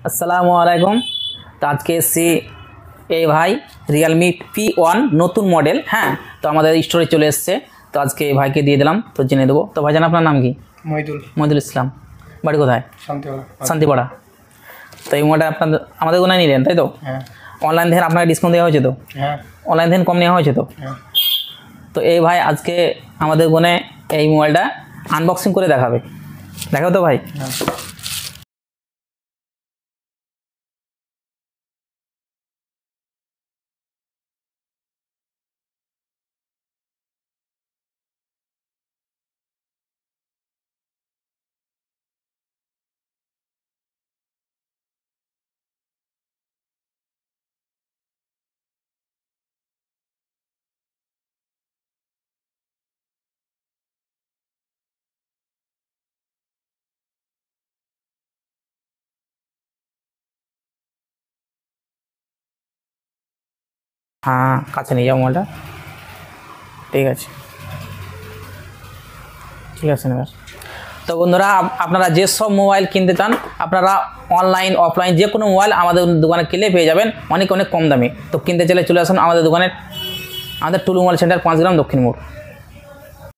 আসসালামু আলাইকুম। তো আজকে এসছি এই ভাই রিয়েলমি P1 নতুন মডেল। হ্যাঁ, তো আমাদের স্টোরে চলে এসছে। তো আজকে এই ভাইকে দিয়ে দিলাম, তো জেনে দেবো। তো ভাইজান আপনার নাম কি? মহিদুল ইসলাম। বাড়ি কোথায়? শান্তিপাড়া। তো এই মোবাইলটা আপনাদের আমাদের কোনায় নিলেন, তাই তো? হ্যাঁ। অনলাইন থেকে আপনাকে ডিসকাউন্ট দেওয়া হয়েছে তো? হ্যাঁ। অনলাইন থেকে কম নেওয়া হয়েছে তো? হ্যাঁ। তো এই ভাই আজকে আমাদের কোনে এই মোবাইলটা আনবক্সিং করে দেখাবে। দেখাও তো ভাই। হ্যাঁ। হ্যাঁ, কাছে নিয়ে যাও মোবাইলটা। ঠিক আছে, ঠিক আছে এবার। তো বন্ধুরা, আপনারা যেসব মোবাইল কিনতে চান, আপনারা অনলাইন অফলাইন যে কোনো মোবাইল আমাদের দোকানে কিনলে পেয়ে যাবেন অনেক কম দামে। তো কিনতে চাইলে চলে আসুন আমাদের দোকানে, আমাদের টুলু মোবাইল সেন্টার 5 গ্রাম দক্ষিণ মোড়।